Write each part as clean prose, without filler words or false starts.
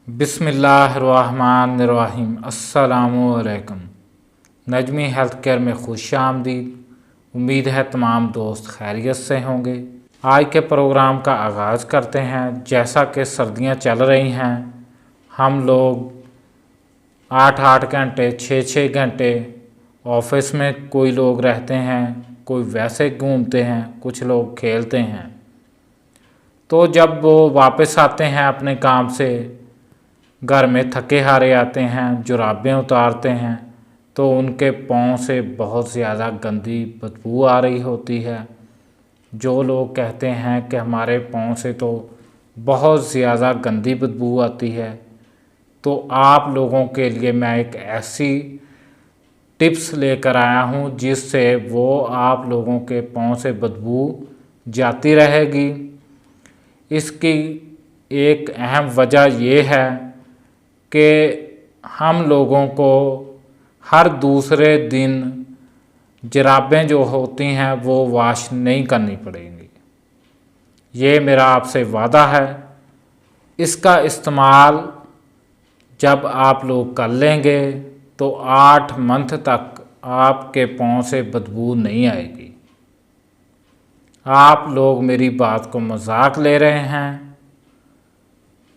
बिस्मिल्लाहिर्रहमानिर्रहीम। अस्सलामुअलैकुम। Najmi health care में खुश आमदीद। उम्मीद है तमाम दोस्त खैरियत से होंगे। आज के प्रोग्राम का आगाज़ करते हैं। जैसा कि सर्दियां चल रही हैं, हम लोग 8-8 घंटे 6-6 घंटे ऑफिस में कोई लोग रहते हैं, कोई वैसे घूमते हैं, कुछ लोग खेलते हैं। तो जब वो वापस आते हैं अपने काम से, घर में थके हारे आते हैं, जुराबें उतारते हैं तो उनके पाँव से बहुत ज़्यादा गंदी बदबू आ रही होती है। जो लोग कहते हैं कि हमारे पाँव से तो बहुत ज़्यादा गंदी बदबू आती है, तो आप लोगों के लिए मैं एक ऐसी टिप्स लेकर आया हूँ जिससे वो आप लोगों के पाँव से बदबू जाती रहेगी। इसकी एक अहम वजह ये है कि हम लोगों को हर दूसरे दिन जुराबें जो होती हैं वो वॉश नहीं करनी पड़ेंगी। ये मेरा आपसे वादा है। इसका इस्तेमाल जब आप लोग कर लेंगे तो 8 मंथ तक आपके पाँव से बदबू नहीं आएगी। आप लोग मेरी बात को मजाक ले रहे हैं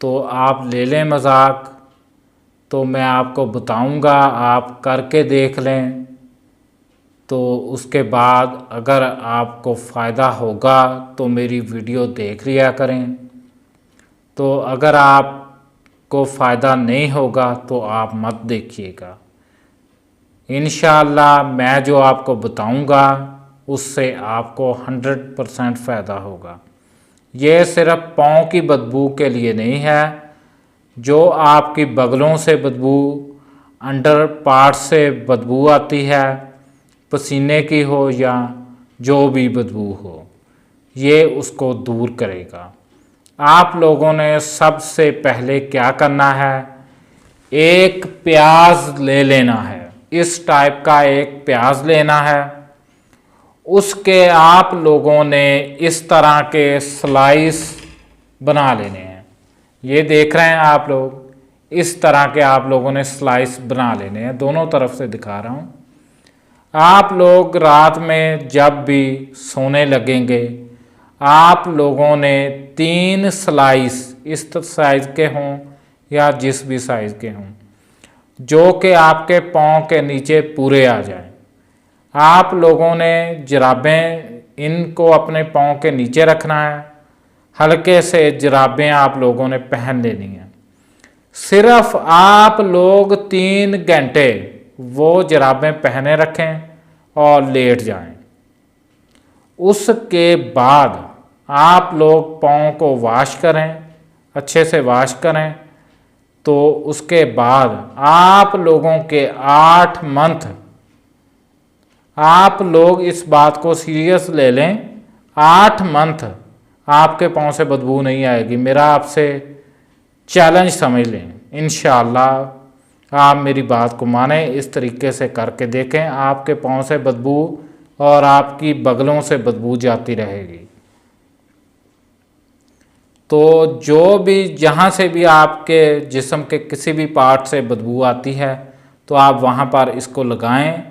तो आप ले लें मजाक, तो मैं आपको बताऊंगा, आप करके देख लें। तो उसके बाद अगर आपको फ़ायदा होगा तो मेरी वीडियो देख लिया करें। तो अगर आपको फ़ायदा नहीं होगा तो आप मत देखिएगा। इंशाअल्लाह मैं जो आपको बताऊंगा उससे आपको 100% फ़ायदा होगा। ये सिर्फ पाँव की बदबू के लिए नहीं है। जो आपकी बगलों से बदबू, अंडर पार्ट से बदबू आती है, पसीने की हो या जो भी बदबू हो, ये उसको दूर करेगा। आप लोगों ने सबसे पहले क्या करना है, एक प्याज ले लेना है। इस टाइप का एक प्याज लेना है। उसके आप लोगों ने इस तरह के स्लाइस बना लेने हैं। ये देख रहे हैं आप लोग, इस तरह के आप लोगों ने स्लाइस बना लेने हैं। दोनों तरफ से दिखा रहा हूँ। आप लोग रात में जब भी सोने लगेंगे, आप लोगों ने 3 स्लाइस इस साइज़ के हों या जिस भी साइज़ के हों, जो कि आपके पाँव के नीचे पूरे आ जाएं। आप लोगों ने जुराबें इनको अपने पाँव के नीचे रखना है। हल्के से जुराबें आप लोगों ने पहन लेनी है। सिर्फ आप लोग 3 घंटे वो जुराबें पहने रखें और लेट जाएं। उसके बाद आप लोग पाँव को वॉश करें, अच्छे से वॉश करें। तो उसके बाद आप लोगों के 8 मंथ, आप लोग इस बात को सीरियस ले लें, 8 मंथ आपके पाँव से बदबू नहीं आएगी। मेरा आपसे चैलेंज समझ लें। इंशाअल्लाह आप मेरी बात को मानें, इस तरीके से करके देखें, आपके पाँव से बदबू और आपकी बगलों से बदबू जाती रहेगी। तो जो भी जहाँ से भी आपके जिस्म के किसी भी पार्ट से बदबू आती है तो आप वहाँ पर इसको लगाएं,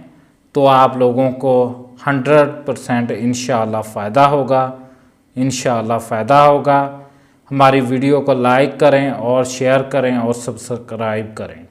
तो आप लोगों को 100% इंशाअल्लाह फ़ायदा होगा। इंशाअल्लाह फ़ायदा होगा। हमारी वीडियो को लाइक करें और शेयर करें और सब्सक्राइब करें।